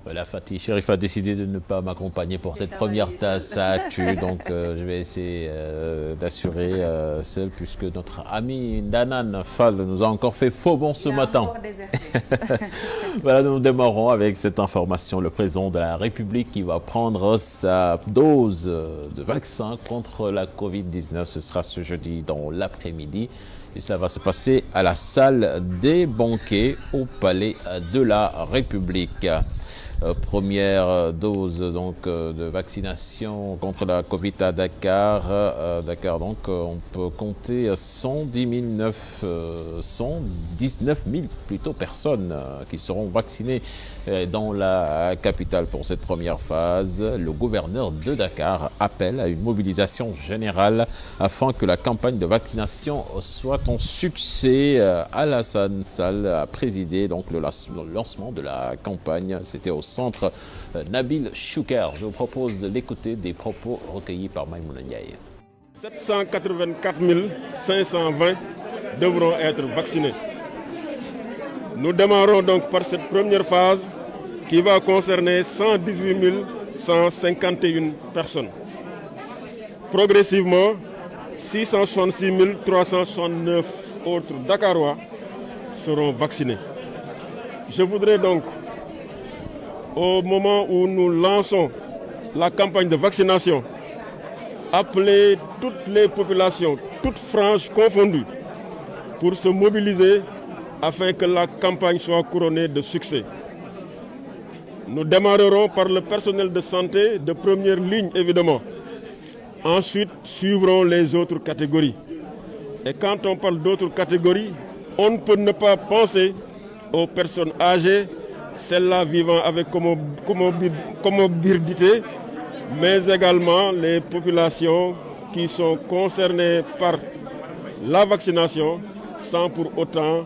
Voilà, Fatih Chérif a décidé de ne pas m'accompagner pour cette première tasse à actu, donc je vais essayer d'assurer seul, puisque notre ami Danan Fall nous a encore fait faux bon ce matin. Voilà, nous démarrons avec cette information. Le président de la République qui va prendre sa dose de vaccin contre la Covid-19, ce sera ce jeudi dans l'après-midi. Et cela va se passer à la salle des banquets au Palais de la République. Première dose donc de vaccination contre la Covid à Dakar. Dakar, donc on peut compter 119 000 plutôt personnes qui seront vaccinées dans la capitale pour cette première phase. Le gouverneur de Dakar appelle à une mobilisation générale afin que la campagne de vaccination soit un succès. Alassane Sall a présidé donc le lancement de la campagne. C'était au centre Nabil Choucair. Je vous propose de l'écouter, des propos recueillis par Maïmouna Ndiaye. 784 520 devront être vaccinés. Nous démarrons donc par cette première phase qui va concerner 118 151 personnes. Progressivement, 666 369 autres Dakarois seront vaccinés. Je voudrais donc, au moment où nous lançons la campagne de vaccination, appeler toutes les populations, toutes franges confondues, pour se mobiliser afin que la campagne soit couronnée de succès. Nous démarrerons par le personnel de santé de première ligne, évidemment. Ensuite, suivront les autres catégories. Et quand on parle d'autres catégories, on ne peut ne pas penser aux personnes âgées, celles-là vivant avec comorbidité, mais également les populations qui sont concernées par la vaccination sans pour autant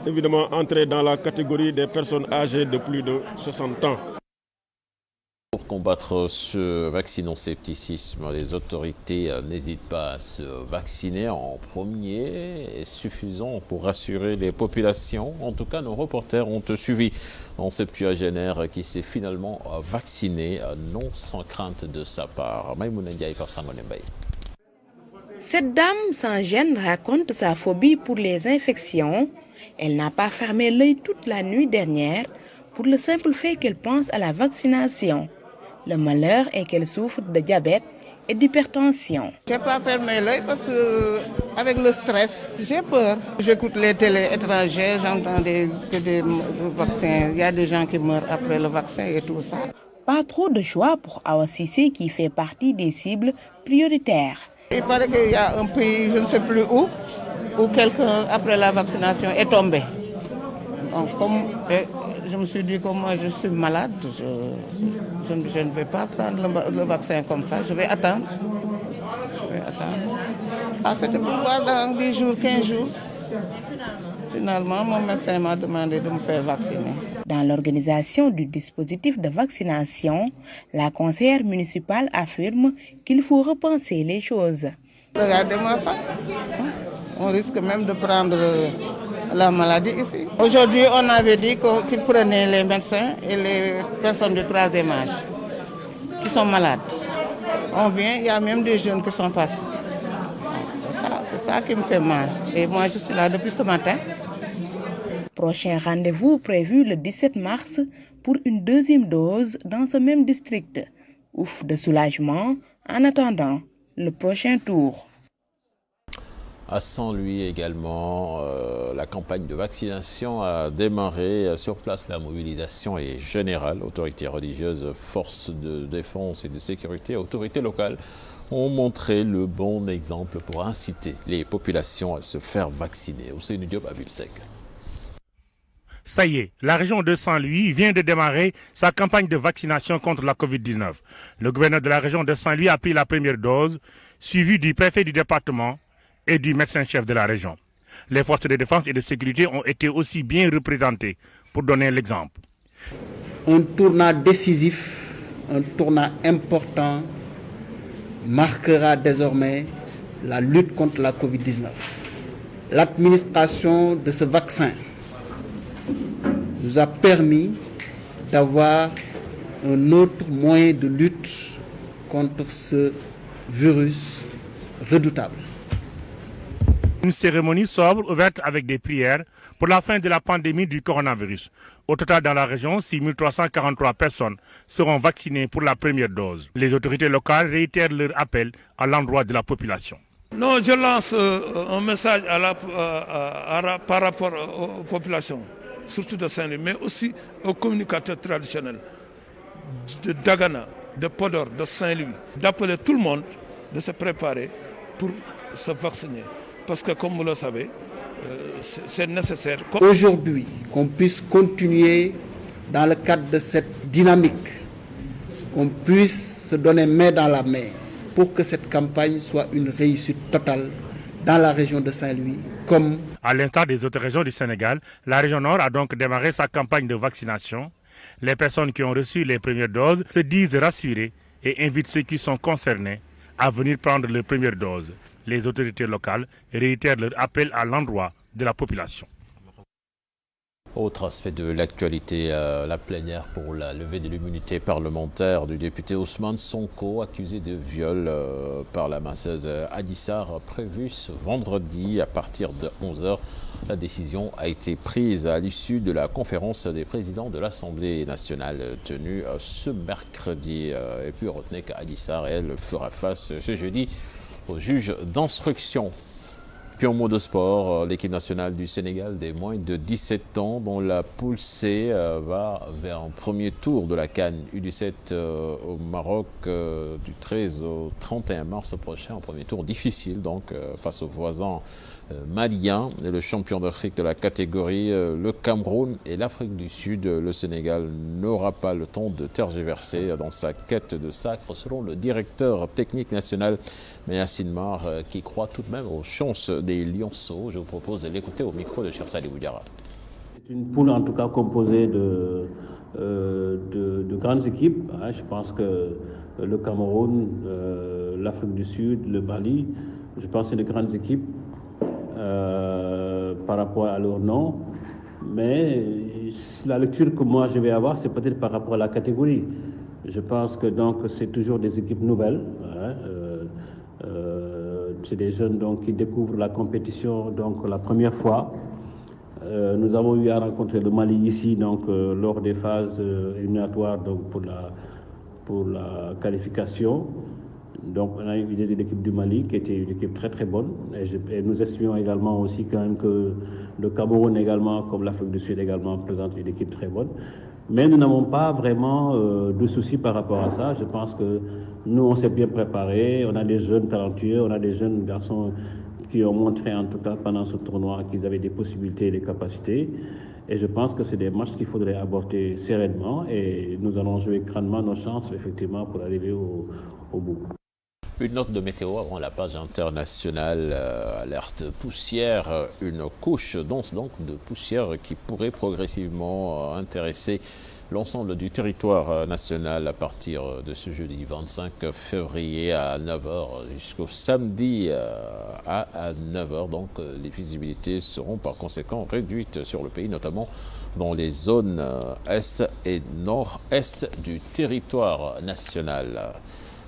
évidemment entrer dans la catégorie des personnes âgées de plus de 60 ans. Pour combattre ce vaccinoscepticisme, les autorités n'hésitent pas à se vacciner en premier. Est suffisant pour rassurer les populations. En tout cas, nos reporters ont suivi un septuagénaire qui s'est finalement vacciné, non sans crainte de sa part. Maïmouna Ndiaye, Pape Sangone Mbaye. Cette dame sans gêne raconte sa phobie pour les infections. Elle n'a pas fermé l'œil toute la nuit dernière pour le simple fait qu'elle pense à la vaccination. Le malheur est qu'elle souffre de diabète et d'hypertension. Je n'ai pas fermé l'œil parce que avec le stress, j'ai peur. J'écoute les télés étrangères, j'entends que des vaccins. Il y a des gens qui meurent après le vaccin et tout ça. Pas trop de choix pour Awa Cissé qui fait partie des cibles prioritaires. Il paraît qu'il y a un pays, je ne sais plus où quelqu'un, après la vaccination, est tombé. Donc, je me suis dit que moi, je suis malade, je ne vais pas prendre le vaccin comme ça, je vais attendre. Ah, c'était pour voir dans 10 jours, 15 jours. Finalement, mon médecin m'a demandé de me faire vacciner. Dans l'organisation du dispositif de vaccination, la conseillère municipale affirme qu'il faut repenser les choses. Regardez-moi ça. On risque même de prendre la maladie ici. Aujourd'hui, on avait dit qu'ils prenaient les médecins et les personnes de troisième âge qui sont malades. On vient, il y a même des jeunes qui sont passés. C'est ça qui me fait mal. Et moi, je suis là depuis ce matin. Prochain rendez-vous prévu le 17 mars pour une deuxième dose dans ce même district. Ouf de soulagement en attendant le prochain tour. À Saint-Louis également, la campagne de vaccination a démarré. Sur place, la mobilisation est générale. Autorités religieuses, forces de défense et de sécurité, autorités locales ont montré le bon exemple pour inciter les populations à se faire vacciner. Ousseynou Diop, Habib Seck. Ça y est, la région de Saint-Louis vient de démarrer sa campagne de vaccination contre la Covid-19. Le gouverneur de la région de Saint-Louis a pris la première dose, suivi du préfet du département et du médecin-chef de la région. Les forces de défense et de sécurité ont été aussi bien représentées pour donner l'exemple. Un tournant décisif, un tournant important marquera désormais la lutte contre la Covid-19. L'administration de ce vaccin nous a permis d'avoir un autre moyen de lutte contre ce virus redoutable. Une cérémonie sobre ouverte avec des prières pour la fin de la pandémie du coronavirus. Au total, dans la région, 6 343 personnes seront vaccinées pour la première dose. Les autorités locales réitèrent leur appel à l'endroit de la population. Non, je lance un message par rapport aux populations, surtout de Saint-Louis, mais aussi aux communicateurs traditionnels de Dagana, de Podor, de Saint-Louis, d'appeler tout le monde de se préparer pour se vacciner. Parce que, comme vous le savez, c'est nécessaire. Aujourd'hui, qu'on puisse continuer dans le cadre de cette dynamique, qu'on puisse se donner main dans la main pour que cette campagne soit une réussite totale dans la région de Saint-Louis. Comme à l'instar des autres régions du Sénégal, la région Nord a donc démarré sa campagne de vaccination. Les personnes qui ont reçu les premières doses se disent rassurées et invitent ceux qui sont concernés à venir prendre les premières doses. Les autorités locales réitèrent leur appel à l'endroit de la population. Autre aspect de l'actualité, la plénière pour la levée de l'immunité parlementaire du député Ousmane Sonko, accusé de viol par la masseuse Adji Sarr, prévue ce vendredi à partir de 11h. La décision a été prise à l'issue de la conférence des présidents de l'Assemblée nationale tenue ce mercredi. Et puis retenez qu'Adji Sarr, elle, fera face ce jeudi au juge d'instruction. Puis en mot de sport, l'équipe nationale du Sénégal des moins de 17 ans, dont la poule C va vers un premier tour de la CAN U17 au Maroc du 13 au 31 mars prochain. Un premier tour difficile donc face aux voisins maliens et le champion d'Afrique de la catégorie, le Cameroun et l'Afrique du Sud. Le Sénégal n'aura pas le temps de tergiverser dans sa quête de sacre, selon le directeur technique national, Yassine Mar, qui croit tout de même aux chances des Lionceaux. Je vous propose de l'écouter au micro de Cheikh Sadibou Diarra. C'est une poule en tout cas composée de grandes équipes. Je pense que le Cameroun, l'Afrique du Sud, le Mali, je pense que c'est de grandes équipes par rapport à leur nom. Mais la lecture que moi je vais avoir, c'est peut-être par rapport à la catégorie. Je pense que donc c'est toujours des équipes nouvelles. C'est des jeunes donc qui découvrent la compétition donc la première fois. Nous avons eu à rencontrer le Mali ici donc lors des phases éliminatoires donc pour la qualification. Donc on a eu l'idée de l'équipe du Mali qui était une équipe très très bonne et nous estimons également aussi quand même que le Cameroun également comme l'Afrique du Sud également présente une équipe très bonne. Mais nous n'avons pas vraiment de soucis par rapport à ça. Je pense que nous, on s'est bien préparés. On a des jeunes talentueux, on a des jeunes garçons qui ont montré en tout cas pendant ce tournoi qu'ils avaient des possibilités et des capacités. Et je pense que c'est des matchs qu'il faudrait aborder sereinement et nous allons jouer grandement nos chances effectivement pour arriver au bout. Une note de météo avant la page internationale, alerte poussière, une couche dense donc de poussière qui pourrait progressivement intéresser l'ensemble du territoire national à partir de ce jeudi 25 février à 9h jusqu'au samedi à 9h. Donc les visibilités seront par conséquent réduites sur le pays, notamment dans les zones est et nord-est du territoire national.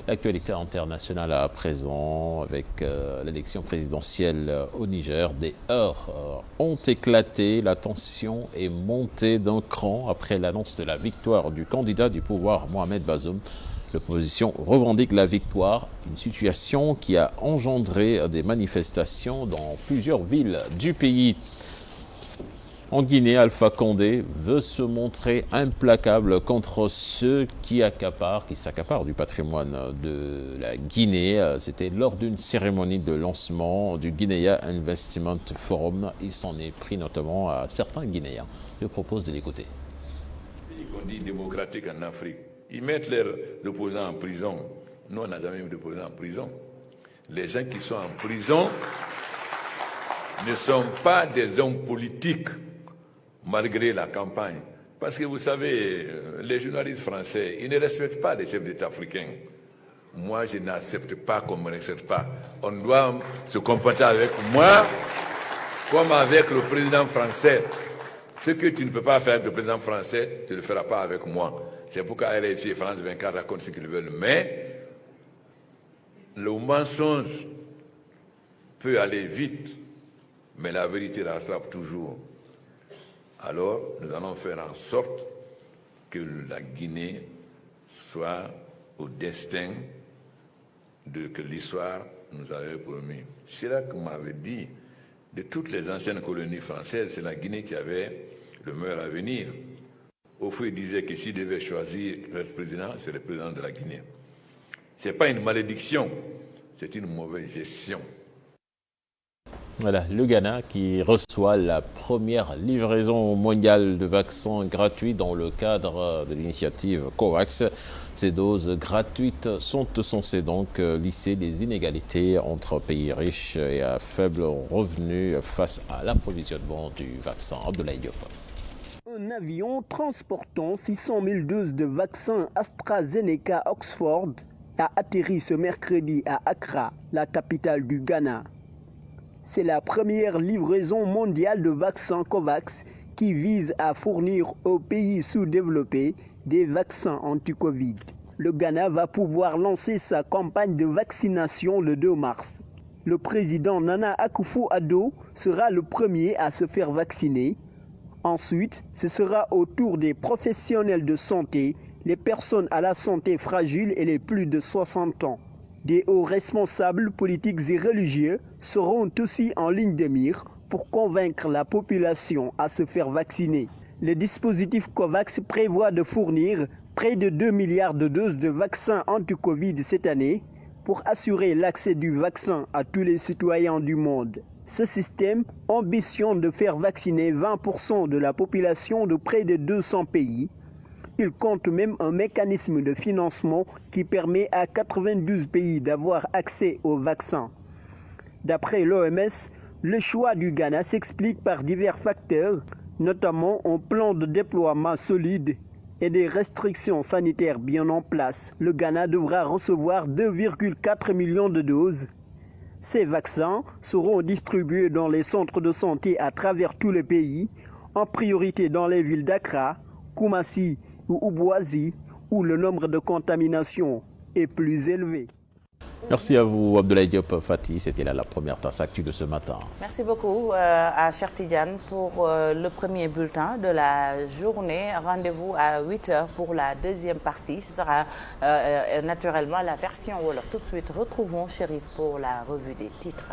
L'actualité internationale à présent, avec l'élection présidentielle au Niger, des heurts ont éclaté. La tension est montée d'un cran après l'annonce de la victoire du candidat du pouvoir, Mohamed Bazoum. L'opposition revendique la victoire, une situation qui a engendré des manifestations dans plusieurs villes du pays. En Guinée, Alpha Condé veut se montrer implacable contre ceux qui s'accaparent du patrimoine de la Guinée. C'était lors d'une cérémonie de lancement du Guinea Investment Forum. Il s'en est pris notamment à certains Guinéens. Je propose de l'écouter. On dit démocratique en Afrique. Ils mettent leurs opposants en prison. Nous, on n'a jamais mis d'opposants en prison. Les gens qui sont en prison ne sont pas des hommes politiques. Malgré la campagne. Parce que vous savez, les journalistes français, ils ne respectent pas les chefs d'État africains. Moi, je n'accepte pas qu'on ne me respecte pas. On doit se comporter avec moi comme avec le président français. Ce que tu ne peux pas faire avec le président français, tu ne le feras pas avec moi. C'est pourquoi RFI et France 24 racontent ce qu'ils veulent. Mais le mensonge peut aller vite, mais la vérité rattrape toujours. Alors, nous allons faire en sorte que la Guinée soit au destin que l'histoire nous avait promis. Chirac m'avait dit, de toutes les anciennes colonies françaises, c'est la Guinée qui avait le meilleur avenir. Au fond, il disait que s'il devait choisir le président, c'est le président de la Guinée. Ce n'est pas une malédiction, c'est une mauvaise gestion. Voilà, le Ghana qui reçoit la première livraison mondiale de vaccins gratuits dans le cadre de l'initiative COVAX. Ces doses gratuites sont censées donc lisser les inégalités entre pays riches et à faible revenu face à l'approvisionnement du vaccin. Abdoulaye Diop. Un avion transportant 600 000 doses de vaccins AstraZeneca Oxford a atterri ce mercredi à Accra, la capitale du Ghana. C'est la première livraison mondiale de vaccins COVAX qui vise à fournir aux pays sous-développés des vaccins anti-Covid. Le Ghana va pouvoir lancer sa campagne de vaccination le 2 mars. Le président Nana Akufo-Addo sera le premier à se faire vacciner. Ensuite, ce sera au tour des professionnels de santé, les personnes à la santé fragile et les plus de 60 ans. Des hauts responsables politiques et religieux seront aussi en ligne de mire pour convaincre la population à se faire vacciner. Le dispositif COVAX prévoit de fournir près de 2 milliards de doses de vaccins anti-Covid cette année pour assurer l'accès du vaccin à tous les citoyens du monde. Ce système ambitionne de faire vacciner 20% de la population de près de 200 pays. Il compte même un mécanisme de financement qui permet à 92 pays d'avoir accès aux vaccins. D'après l'OMS, le choix du Ghana s'explique par divers facteurs, notamment un plan de déploiement solide et des restrictions sanitaires bien en place. Le Ghana devra recevoir 2,4 millions de doses. Ces vaccins seront distribués dans les centres de santé à travers tout le pays, en priorité dans les villes d'Accra, Koumassi ou Oubouazi, où le nombre de contaminations est plus élevé. Merci à vous, Abdoulaye Diop Fati. C'était là la première tasse actu de ce matin. Merci beaucoup à Cheikh Tidiane pour le premier bulletin de la journée. Rendez-vous à 8h pour la deuxième partie. Ce sera naturellement la version Wolof. Tout de suite, retrouvons Chérif pour la revue des titres.